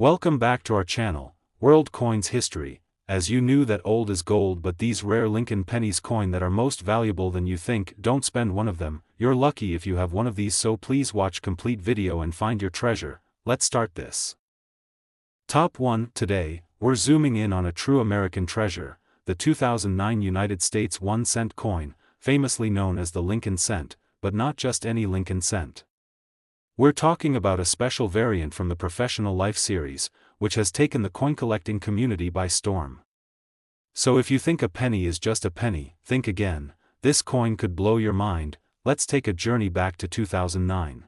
Welcome back to our channel, World Coins History. As you knew that old is gold, but these rare Lincoln pennies coin that are most valuable than you think, don't spend one of them. You're lucky if you have one of these, so please watch complete video and find your treasure. Let's start this. Top 1. Today, we're zooming in on a true American treasure, the 2009 United States 1-cent coin, famously known as the Lincoln cent, but not just any Lincoln cent. We're talking about a special variant from the Professional Life series, which has taken the coin collecting community by storm. So if you think a penny is just a penny, think again. This coin could blow your mind. Let's take a journey back to 2009.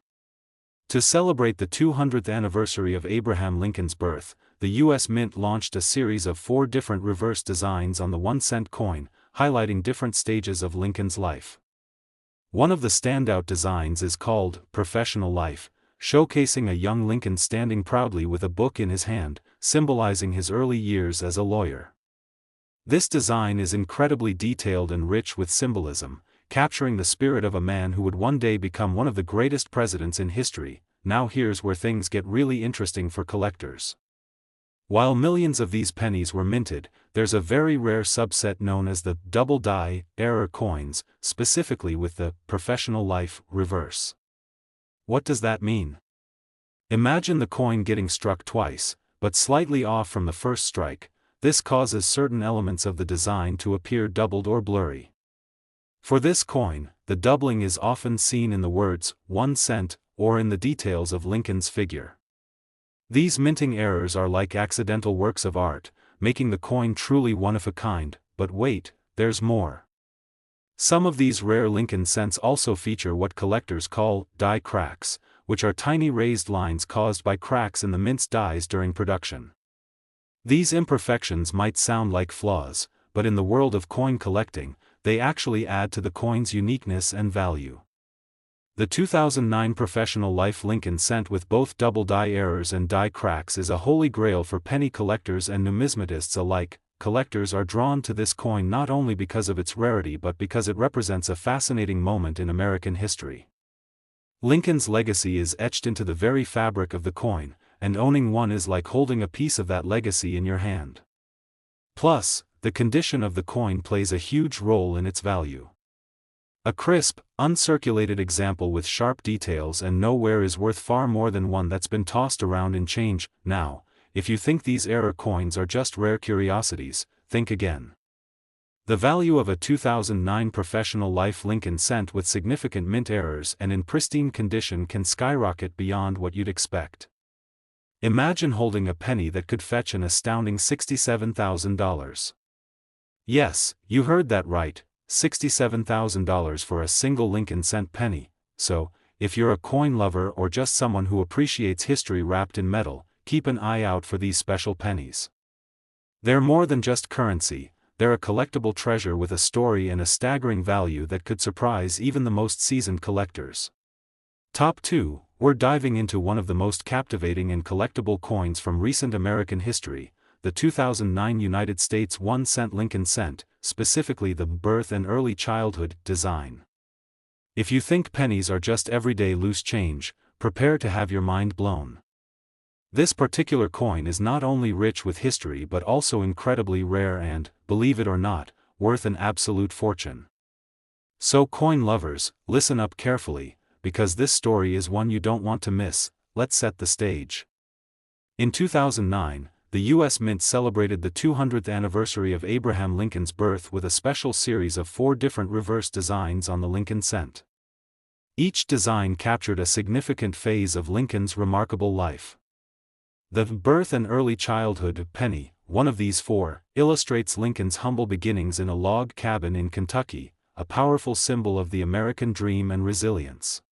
To celebrate the 200th anniversary of Abraham Lincoln's birth, the U.S. Mint launched a series of 4 different reverse designs on the 1-cent coin, highlighting different stages of Lincoln's life. One of the standout designs is called Professional Life, showcasing a young Lincoln standing proudly with a book in his hand, symbolizing his early years as a lawyer. This design is incredibly detailed and rich with symbolism, capturing the spirit of a man who would one day become one of the greatest presidents in history. Now here's where things get really interesting for collectors. While millions of these pennies were minted, there's a very rare subset known as the double die error coins, specifically with the Professional Life reverse. What does that mean? Imagine the coin getting struck twice, but slightly off from the first strike. This causes certain elements of the design to appear doubled or blurry. For this coin, the doubling is often seen in the words 1 cent or in the details of Lincoln's figure. These minting errors are like accidental works of art, making the coin truly one of a kind. But wait, there's more. Some of these rare Lincoln cents also feature what collectors call die cracks, which are tiny raised lines caused by cracks in the mint's dies during production. These imperfections might sound like flaws, but in the world of coin collecting, they actually add to the coin's uniqueness and value. The 2009 Professional Life Lincoln cent with both double die errors and die cracks is a holy grail for penny collectors and numismatists alike. Collectors are drawn to this coin not only because of its rarity but because it represents a fascinating moment in American history. Lincoln's legacy is etched into the very fabric of the coin, and owning one is like holding a piece of that legacy in your hand. Plus, the condition of the coin plays a huge role in its value. A crisp, uncirculated example with sharp details and no wear is worth far more than one that's been tossed around in change. Now, if you think these error coins are just rare curiosities, think again. The value of a 2009 Professional Life Lincoln cent with significant mint errors and in pristine condition can skyrocket beyond what you'd expect. Imagine holding a penny that could fetch an astounding $67,000. Yes, you heard that right. $67,000 for a single Lincoln cent penny. So, if you're a coin lover or just someone who appreciates history wrapped in metal, keep an eye out for these special pennies. They're more than just currency, they're a collectible treasure with a story and a staggering value that could surprise even the most seasoned collectors. Top 2, we're diving into one of the most captivating and collectible coins from recent American history, the 2009 United States 1-cent Lincoln cent, specifically the birth and early childhood design. If you think pennies are just everyday loose change, prepare to have your mind blown. This particular coin is not only rich with history but also incredibly rare and, believe it or not, worth an absolute fortune. So coin lovers, listen up carefully, because this story is one you don't want to miss. Let's set the stage. In 2009, the U.S. Mint celebrated the 200th anniversary of Abraham Lincoln's birth with a special series of 4 different reverse designs on the Lincoln cent. Each design captured a significant phase of Lincoln's remarkable life. The birth and early childhood penny, one of these 4, illustrates Lincoln's humble beginnings in a log cabin in Kentucky, a powerful symbol of the American dream and resilience.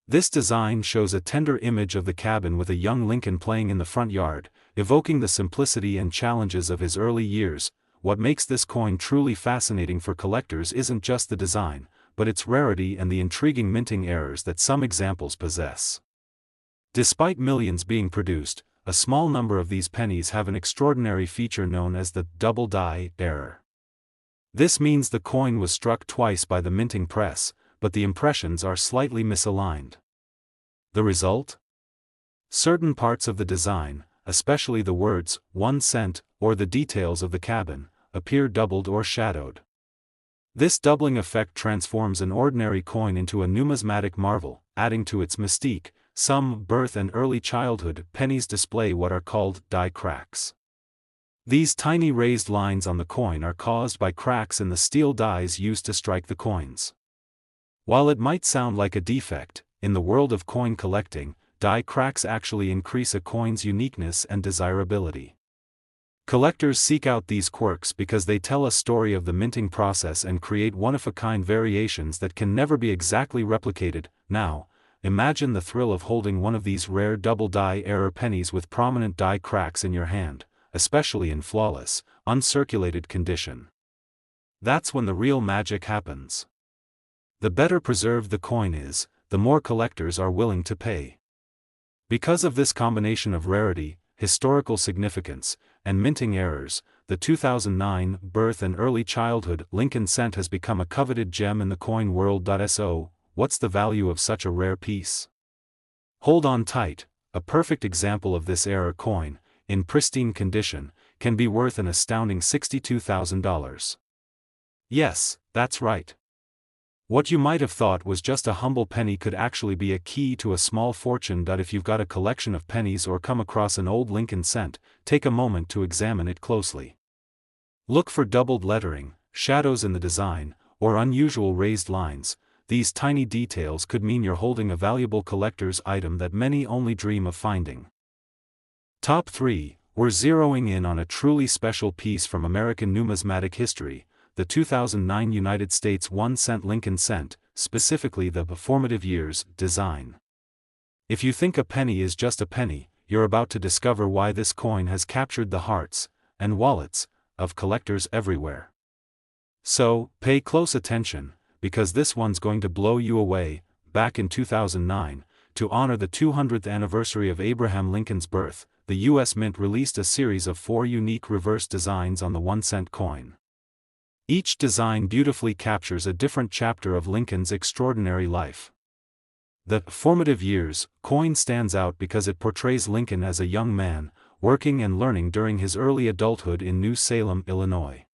This design shows a tender image of the cabin with a young Lincoln playing in the front yard, evoking the simplicity and challenges of his early years. What makes this coin truly fascinating for collectors isn't just the design, but its rarity and the intriguing minting errors that some examples possess. Despite millions being produced, a small number of these pennies have an extraordinary feature known as the double die error. This means the coin was struck twice by the minting press, but the impressions are slightly misaligned. The result? Certain parts of the design, especially the words, 1 cent, or the details of the cabin, appear doubled or shadowed. This doubling effect transforms an ordinary coin into a numismatic marvel, adding to its mystique. Some birth and early childhood pennies display what are called die cracks. These tiny raised lines on the coin are caused by cracks in the steel dies used to strike the coins. While it might sound like a defect, in the world of coin collecting, die cracks actually increase a coin's uniqueness and desirability. Collectors seek out these quirks because they tell a story of the minting process and create one-of-a-kind variations that can never be exactly replicated. Now, imagine the thrill of holding one of these rare double die error pennies with prominent die cracks in your hand, especially in flawless, uncirculated condition. That's when the real magic happens. The better preserved the coin is, the more collectors are willing to pay. Because of this combination of rarity, historical significance, and minting errors, the 2009 birth and early childhood Lincoln cent has become a coveted gem in the coin world. So, what's the value of such a rare piece? Hold on tight. A perfect example of this error coin, in pristine condition, can be worth an astounding $62,000. Yes, that's right. What you might have thought was just a humble penny could actually be a key to a small fortune. If you've got a collection of pennies or come across an old Lincoln cent, take a moment to examine it closely. Look for doubled lettering, shadows in the design, or unusual raised lines. These tiny details could mean you're holding a valuable collector's item that many only dream of finding. Top 3, we're zeroing in on a truly special piece from American numismatic history, the 2009 United States 1 cent Lincoln cent, specifically the Formative Years design. If you think a penny is just a penny, you're about to discover why this coin has captured the hearts and wallets of collectors everywhere. So, pay close attention, because this one's going to blow you away. Back in 2009, to honor the 200th anniversary of Abraham Lincoln's birth, the U.S. Mint released a series of 4 unique reverse designs on the 1 cent coin. Each design beautifully captures a different chapter of Lincoln's extraordinary life. The Formative Years coin stands out because it portrays Lincoln as a young man, working and learning during his early adulthood in New Salem, Illinois.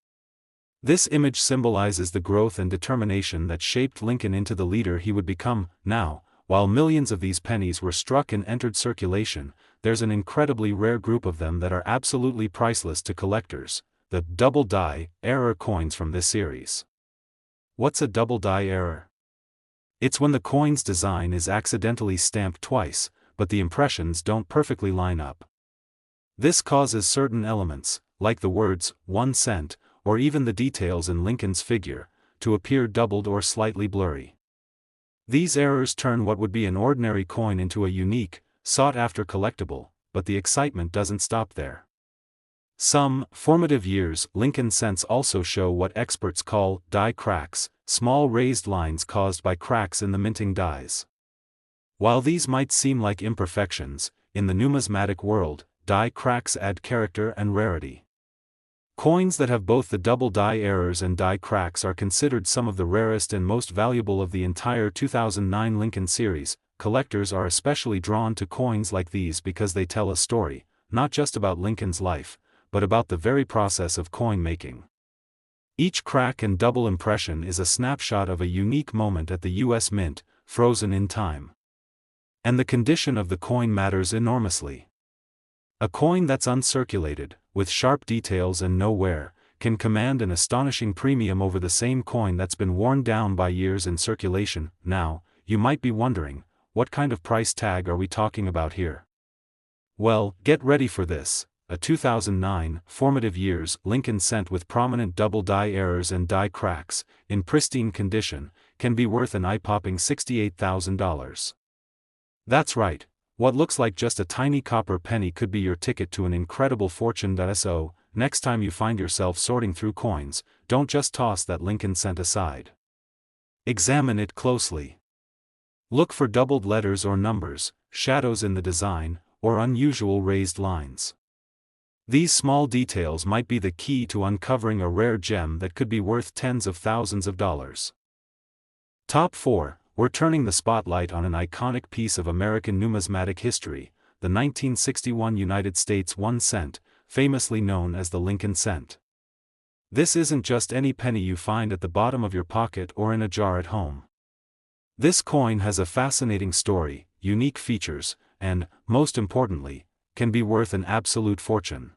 This image symbolizes the growth and determination that shaped Lincoln into the leader he would become. Now, while millions of these pennies were struck and entered circulation, there's an incredibly rare group of them that are absolutely priceless to collectors. The double die error coins from this series. What's a double die error? It's when the coin's design is accidentally stamped twice, but the impressions don't perfectly line up. This causes certain elements, like the words 1 cent, or even the details in Lincoln's figure, to appear doubled or slightly blurry. These errors turn what would be an ordinary coin into a unique, sought-after collectible, but the excitement doesn't stop there. Some Formative Years Lincoln cents also show what experts call die cracks, small raised lines caused by cracks in the minting dies. While these might seem like imperfections, in the numismatic world, die cracks add character and rarity. Coins that have both the double die errors and die cracks are considered some of the rarest and most valuable of the entire 2009 Lincoln series. Collectors are especially drawn to coins like these because they tell a story, not just about Lincoln's life, but about the very process of coin making. Each crack and double impression is a snapshot of a unique moment at the U.S. Mint, frozen in time. And the condition of the coin matters enormously. A coin that's uncirculated, with sharp details and no wear, can command an astonishing premium over the same coin that's been worn down by years in circulation. Now, you might be wondering, what kind of price tag are we talking about here? Well, get ready for this. A 2009 Formative Years Lincoln cent with prominent double die errors and die cracks, in pristine condition, can be worth an eye-popping $68,000. That's right, what looks like just a tiny copper penny could be your ticket to an incredible fortune. So, next time you find yourself sorting through coins, don't just toss that Lincoln cent aside. Examine it closely. Look for doubled letters or numbers, shadows in the design, or unusual raised lines. These small details might be the key to uncovering a rare gem that could be worth tens of thousands of dollars. Top 4, we're turning the spotlight on an iconic piece of American numismatic history, the 1961 United States 1 cent, famously known as the Lincoln cent. This isn't just any penny you find at the bottom of your pocket or in a jar at home. This coin has a fascinating story, unique features, and, most importantly, can be worth an absolute fortune.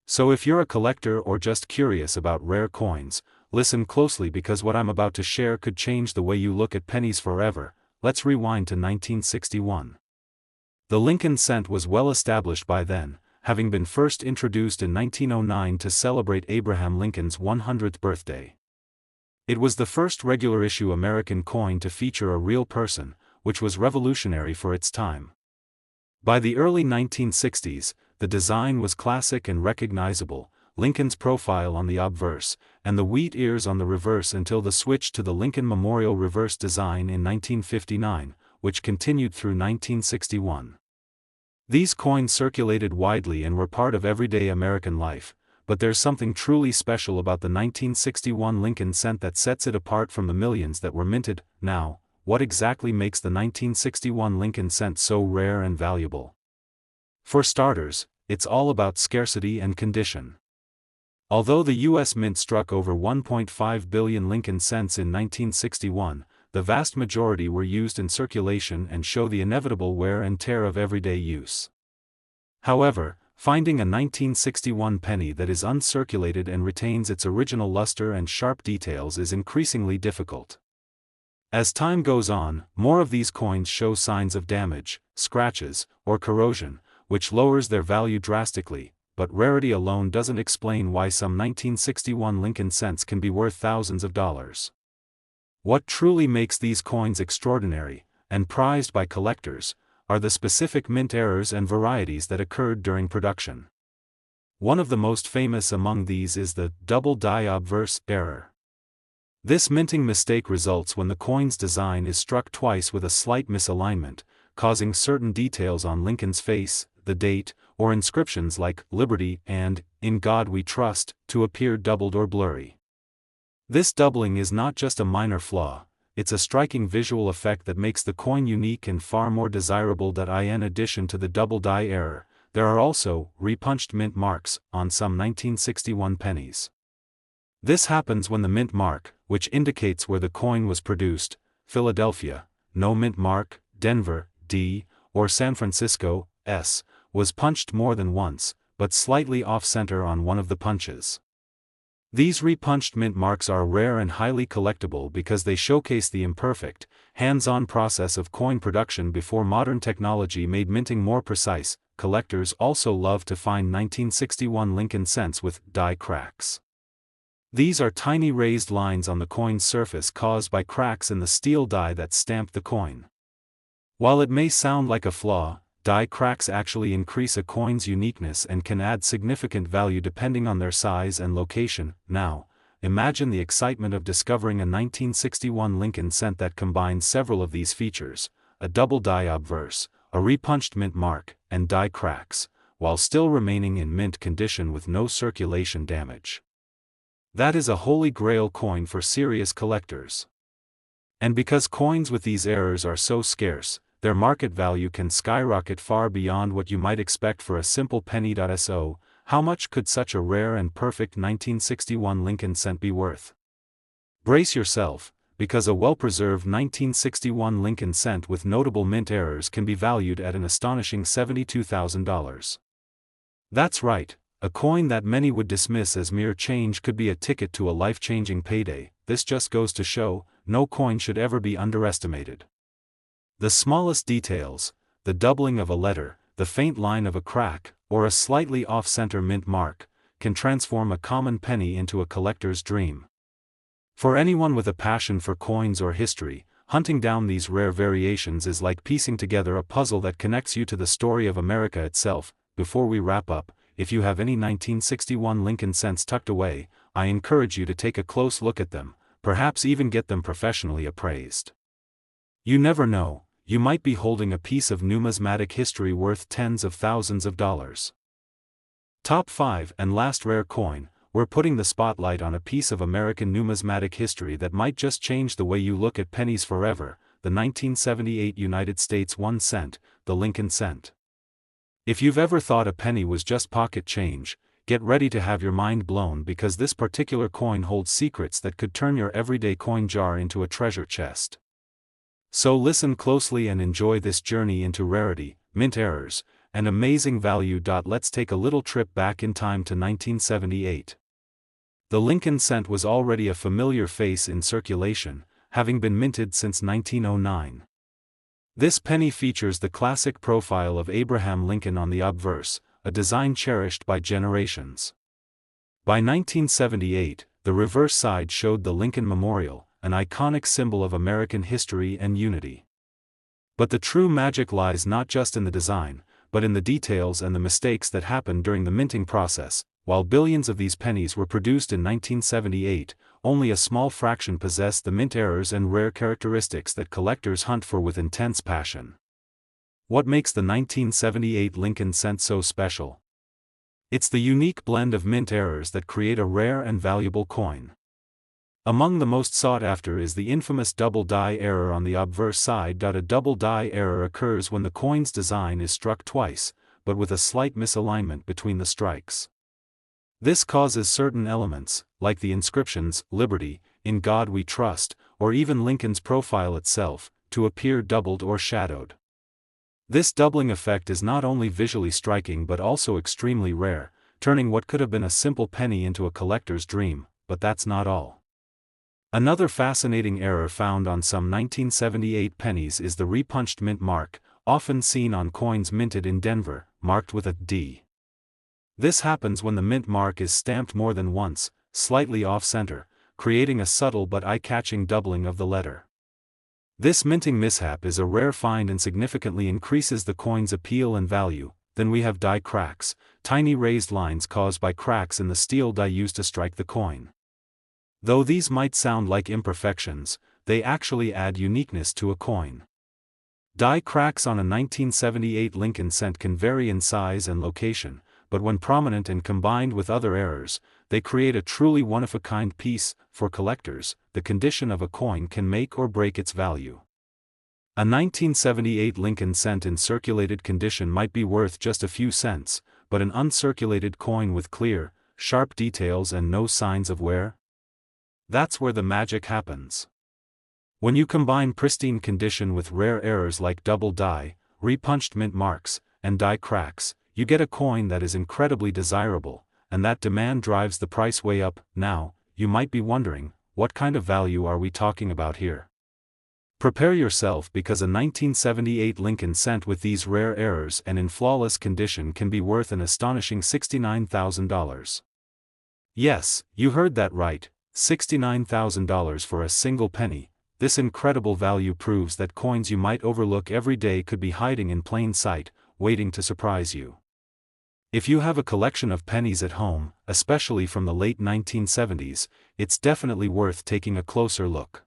So if you're a collector or just curious about rare coins, listen closely because what I'm about to share could change the way you look at pennies forever. Let's rewind to 1961. The Lincoln cent was well established by then, having been first introduced in 1909 to celebrate Abraham Lincoln's 100th birthday. It was the first regular-issue American coin to feature a real person, which was revolutionary for its time. By the early 1960s, the design was classic and recognizable, Lincoln's profile on the obverse, and the wheat ears on the reverse until the switch to the Lincoln Memorial reverse design in 1959, which continued through 1961. These coins circulated widely and were part of everyday American life, but there's something truly special about the 1961 Lincoln cent that sets it apart from the millions that were minted. Now, what exactly makes the 1961 Lincoln cent so rare and valuable? For starters, it's all about scarcity and condition. Although the U.S. Mint struck over 1.5 billion Lincoln cents in 1961, the vast majority were used in circulation and show the inevitable wear and tear of everyday use. However, finding a 1961 penny that is uncirculated and retains its original luster and sharp details is increasingly difficult. As time goes on, more of these coins show signs of damage, scratches, or corrosion, which lowers their value drastically, but rarity alone doesn't explain why some 1961 Lincoln cents can be worth thousands of dollars. What truly makes these coins extraordinary, and prized by collectors, are the specific mint errors and varieties that occurred during production. One of the most famous among these is the double die obverse error. This minting mistake results when the coin's design is struck twice with a slight misalignment, causing certain details on Lincoln's face, the date, or inscriptions like "Liberty" and "In God We Trust" to appear doubled or blurry. This doubling is not just a minor flaw, it's a striking visual effect that makes the coin unique and far more desirable. In addition to the double die error, there are also repunched mint marks on some 1961 pennies. This happens when the mint mark, which indicates where the coin was produced, Philadelphia, no mint mark, Denver, D, or San Francisco, S, was punched more than once, but slightly off-center on one of the punches. These repunched mint marks are rare and highly collectible because they showcase the imperfect, hands-on process of coin production before modern technology made minting more precise. Collectors also love to find 1961 Lincoln cents with die cracks. These are tiny raised lines on the coin's surface caused by cracks in the steel die that stamped the coin. While it may sound like a flaw, die cracks actually increase a coin's uniqueness and can add significant value depending on their size and location. Now, imagine the excitement of discovering a 1961 Lincoln cent that combines several of these features: a double die obverse, a repunched mint mark, and die cracks, while still remaining in mint condition with no circulation damage. That is a holy grail coin for serious collectors. And because coins with these errors are so scarce, their market value can skyrocket far beyond what you might expect for a simple penny. So, how much could such a rare and perfect 1961 Lincoln cent be worth? Brace yourself, because a well-preserved 1961 Lincoln cent with notable mint errors can be valued at an astonishing $72,000. That's right, a coin that many would dismiss as mere change could be a ticket to a life-changing payday. This just goes to show, no coin should ever be underestimated. The smallest details, the doubling of a letter, the faint line of a crack, or a slightly off-center mint mark, can transform a common penny into a collector's dream. For anyone with a passion for coins or history, hunting down these rare variations is like piecing together a puzzle that connects you to the story of America itself. Before we wrap up, if you have any 1961 Lincoln cents tucked away, I encourage you to take a close look at them, perhaps even get them professionally appraised. You never know. You might be holding a piece of numismatic history worth tens of thousands of dollars. Top 5 and last rare coin, we're putting the spotlight on a piece of American numismatic history that might just change the way you look at pennies forever: the 1978 United States 1 cent, the Lincoln cent. If you've ever thought a penny was just pocket change, get ready to have your mind blown because this particular coin holds secrets that could turn your everyday coin jar into a treasure chest. So listen closely and enjoy this journey into rarity, mint errors, and amazing value. Let's take a little trip back in time to 1978. The Lincoln cent was already a familiar face in circulation, having been minted since 1909. This penny features the classic profile of Abraham Lincoln on the obverse, a design cherished by generations. By 1978, the reverse side showed the Lincoln Memorial, an iconic symbol of American history and unity. But the true magic lies not just in the design, but in the details and the mistakes that happened during the minting process. While billions of these pennies were produced in 1978, only a small fraction possessed the mint errors and rare characteristics that collectors hunt for with intense passion. What makes the 1978 Lincoln cent so special? It's the unique blend of mint errors that create a rare and valuable coin. Among the most sought after is the infamous double die error on the obverse side. A double die error occurs when the coin's design is struck twice, but with a slight misalignment between the strikes. This causes certain elements, like the inscriptions, Liberty, In God We Trust, or even Lincoln's profile itself, to appear doubled or shadowed. This doubling effect is not only visually striking but also extremely rare, turning what could have been a simple penny into a collector's dream, but that's not all. Another fascinating error found on some 1978 pennies is the repunched mint mark, often seen on coins minted in Denver, marked with a D. This happens when the mint mark is stamped more than once, slightly off-center, creating a subtle but eye-catching doubling of the letter. This minting mishap is a rare find and significantly increases the coin's appeal and value. Then we have die cracks, tiny raised lines caused by cracks in the steel die used to strike the coin. Though these might sound like imperfections, they actually add uniqueness to a coin. Die cracks on a 1978 Lincoln cent can vary in size and location, but when prominent and combined with other errors, they create a truly one-of-a-kind piece. For collectors, the condition of a coin can make or break its value. A 1978 Lincoln cent in circulated condition might be worth just a few cents, but an uncirculated coin with clear, sharp details and no signs of wear? That's where the magic happens. When you combine pristine condition with rare errors like double die, repunched mint marks, and die cracks, you get a coin that is incredibly desirable, and that demand drives the price way up. Now, you might be wondering, what kind of value are we talking about here? Prepare yourself because a 1978 Lincoln cent with these rare errors and in flawless condition can be worth an astonishing $69,000. Yes, you heard that right, $69,000 for a single penny. This incredible value proves that coins you might overlook every day could be hiding in plain sight, waiting to surprise you. If you have a collection of pennies at home, especially from the late 1970s, it's definitely worth taking a closer look.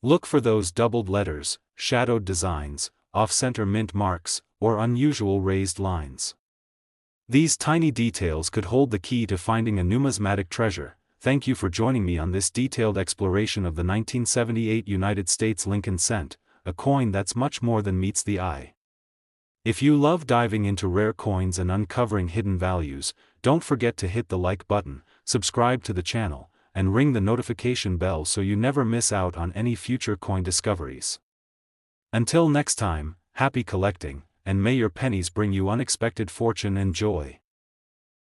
Look for those doubled letters, shadowed designs, off-center mint marks, or unusual raised lines. These tiny details could hold the key to finding a numismatic treasure. Thank you for joining me on this detailed exploration of the 1978 United States Lincoln cent, a coin that's much more than meets the eye. If you love diving into rare coins and uncovering hidden values, don't forget to hit the like button, subscribe to the channel, and ring the notification bell so you never miss out on any future coin discoveries. Until next time, happy collecting, and may your pennies bring you unexpected fortune and joy.